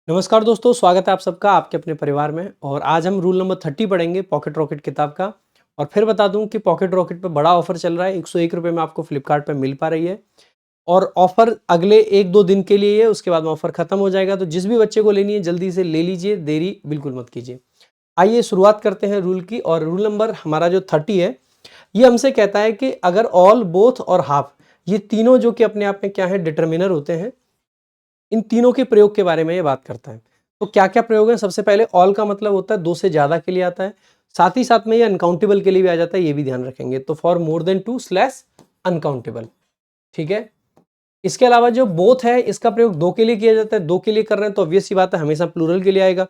नमस्कार दोस्तों, स्वागत है आप सबका आपके अपने परिवार में। और आज हम रूल नंबर 30 पढ़ेंगे पॉकेट रॉकेट किताब का। और फिर बता दूं कि पॉकेट रॉकेट पे बड़ा ऑफर चल रहा है, 101 रुपये में आपको फ्लिपकार्ट पे मिल पा रही है। और ऑफर अगले 1-2 दिन के लिए है, उसके बाद में ऑफर खत्म हो जाएगा। तो जिस भी बच्चे को लेनी है जल्दी से ले लीजिए, देरी बिल्कुल मत कीजिए। आइए शुरुआत करते हैं रूल की। और रूल नंबर हमारा जो 30 है, ये हमसे कहता है कि अगर ऑल, बोथ और हाफ, ये तीनों जो कि अपने आप में क्या है, डिटर्मिनर होते हैं, इन तीनों के प्रयोग के बारे में ये बात करता है। तो क्या क्या प्रयोग है? सबसे पहले ऑल का मतलब होता है 2 से ज्यादा के लिए आता है, साथ ही साथ में ये अनकाउंटेबल के लिए भी आ जाता है, ये भी ध्यान रखेंगे। तो for more than 2 slash uncountable, ठीक है। इसके अलावा जो बोथ है, इसका प्रयोग 2 के लिए किया जाता है, 2 के लिए कर रहे हैं तो ऑब्वियस सी बात है हमेशा प्लूरल के लिए आएगा।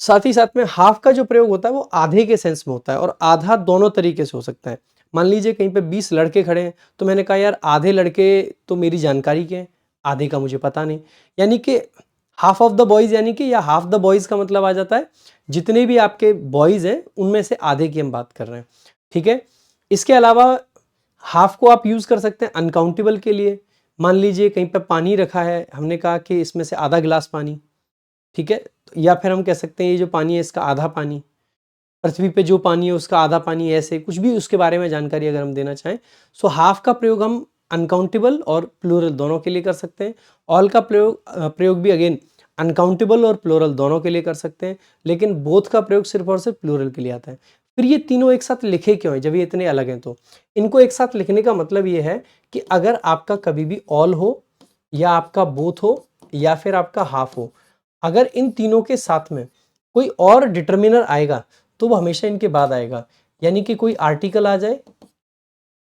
साथ ही साथ में हाफ का जो प्रयोग होता है वो आधे के सेंस में होता है, और आधा दोनों तरीके से हो सकता है। मान लीजिए कहीं पे 20 लड़के खड़े हैं, तो मैंने कहा यार आधे लड़के तो मेरी जानकारी के हैं, आधे का मुझे पता नहीं, यानी कि हाफ ऑफ द बॉयज, यानी कि या हाफ द बॉयज का मतलब आ जाता है जितने भी आपके बॉयज हैं उनमें से आधे की हम बात कर रहे हैं, ठीक है। इसके अलावा हाफ को आप यूज कर सकते हैं अनकाउंटेबल के लिए। मान लीजिए कहीं पे पानी रखा है, हमने कहा कि इसमें से आधा गिलास पानी, ठीक है। या फिर हम कह सकते हैं ये जो पानी है इसका आधा पानी, पृथ्वी पे जो पानी है उसका आधा पानी, ऐसे कुछ भी उसके बारे में जानकारी अगर हम देना चाहें। सो हाफ का प्रयोग हम अनकाउंटेबल और प्लूरल दोनों के लिए कर सकते हैं। ऑल का प्रयोग भी अगेन अनकाउंटेबल और प्लूरल दोनों के लिए कर सकते हैं, लेकिन बोथ का प्रयोग सिर्फ और सिर्फ प्लूरल के लिए आता है। फिर ये तीनों एक साथ लिखे क्यों हैं जब ये इतने अलग हैं? तो इनको एक साथ लिखने का मतलब ये है कि अगर आपका कभी भी ऑल हो, या आपका बोथ हो, या फिर आपका हाफ हो, अगर इन तीनों के साथ में कोई और डिटर्मिनर आएगा तो वो हमेशा इनके बाद आएगा। यानी कि कोई आर्टिकल आ जाए,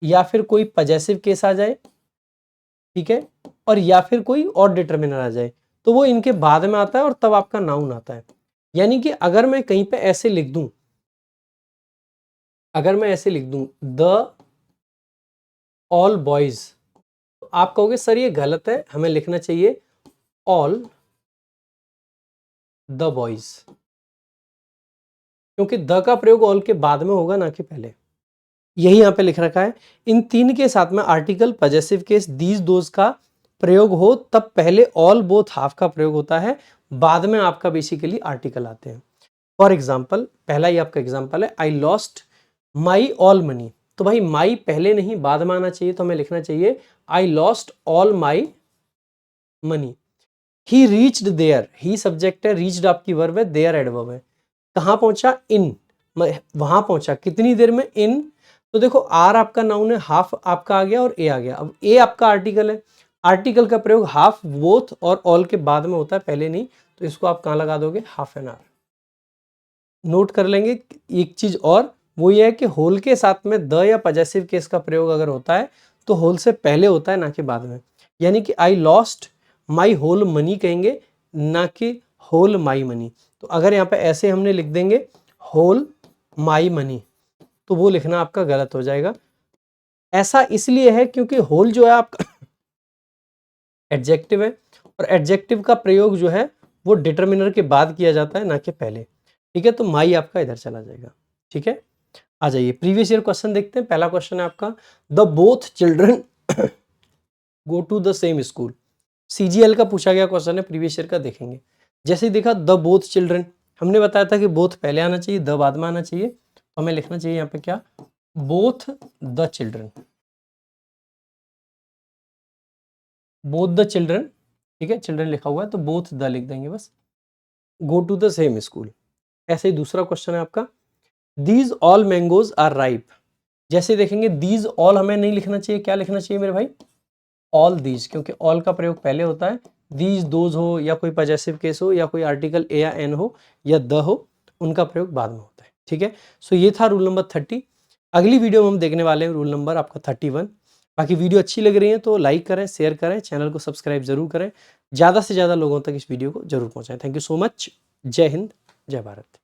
या फिर कोई पजेसिव केस आ जाए, ठीक है, और या फिर कोई और डिटर्मिनर आ जाए, तो वो इनके बाद में आता है और तब आपका नाउन आता है। यानी कि अगर मैं कहीं पे ऐसे लिख दूं, द ऑल बॉयज, तो आप कहोगे सर ये गलत है, हमें लिखना चाहिए ऑल द बॉयज, क्योंकि द का प्रयोग ऑल के बाद में होगा, ना कि पहले। यही यहाँ पे लिख रखा है। इन तीन के साथ में article, possessive case, these, those का प्रयोग हो तब पहले ऑल, बोथ, हाफ का प्रयोग होता है, बाद में आपका बेसिकली आर्टिकल आते हैं। फॉर एग्जाम्पल, पहला ही आपका एग्जाम्पल है, आई लॉस्ट माई ऑल मनी। तो भाई माई पहले नहीं बाद में आना चाहिए, तो हमें लिखना चाहिए I lost all my money. He reached there, he subject है, रीच्ड आपकी वर्ब है, देयर एडवर्ब है। कहाँ पहुंचा? इन, वहां पहुंचा, कितनी देर में? इन। तो देखो आर आपका नाउन है, हाफ आपका आ गया और ए आ गया। अब ए आपका आर्टिकल है, आर्टिकल का प्रयोग हाफ, बोथ और ऑल के बाद में होता है, पहले नहीं। तो इसको आप कहाँ लगा दोगे? Half an hour. नोट कर लेंगे एक चीज और, वो ये है कि होल के साथ में द या पजेसिव केस का प्रयोग अगर होता है तो होल से पहले होता है, ना कि बाद में। यानी कि I lost my whole money कहेंगे, ना कि होल माई मनी। तो अगर यहाँ पे ऐसे हमने लिख देंगे होल माई मनी, तो वो लिखना आपका गलत हो जाएगा। ऐसा इसलिए है क्योंकि होल जो है आपका एडजेक्टिव है, और एडजेक्टिव का प्रयोग जो है वो डिटर्मिनर के बाद किया जाता है, ना कि पहले, ठीक है। तो माई आपका इधर चला जाएगा, ठीक है। आ जाइए प्रीवियस ईयर क्वेश्चन देखते हैं। पहला क्वेश्चन है आपका, the both children go to the same school. CGL का पूछा गया क्वेश्चन है, प्रीवियस ईयर का देखेंगे। जैसे ही देखा द बोथ चिल्ड्रन, हमने बताया था कि बोथ पहले आना चाहिए, द बाद में आना चाहिए। तो हमें लिखना चाहिए यहाँ पे क्या? Both the children, both the children, ठीक है, चिल्ड्रन लिखा हुआ है तो बोथ द लिख देंगे बस। Go to the same school. ऐसे ही दूसरा क्वेश्चन है आपका, these all mangoes are ripe. जैसे देखेंगे दीज ऑल हमें नहीं लिखना चाहिए, क्या लिखना चाहिए मेरे भाई? ऑल दीज, क्योंकि ऑल का प्रयोग पहले होता है। दीज, दोज हो, या कोई पजेसिव केस हो, या कोई आर्टिकल ए या एन हो, या द हो, उनका प्रयोग बाद में होता है, ठीक है। सो ये था रूल नंबर 30। अगली वीडियो में हम देखने वाले हैं रूल नंबर आपका 31। बाकी वीडियो अच्छी लग रही है तो लाइक करें, शेयर करें, चैनल को सब्सक्राइब जरूर करें, ज़्यादा से ज़्यादा लोगों तक इस वीडियो को जरूर पहुँचाएं। Thank you so much. जय हिंद, जय भारत।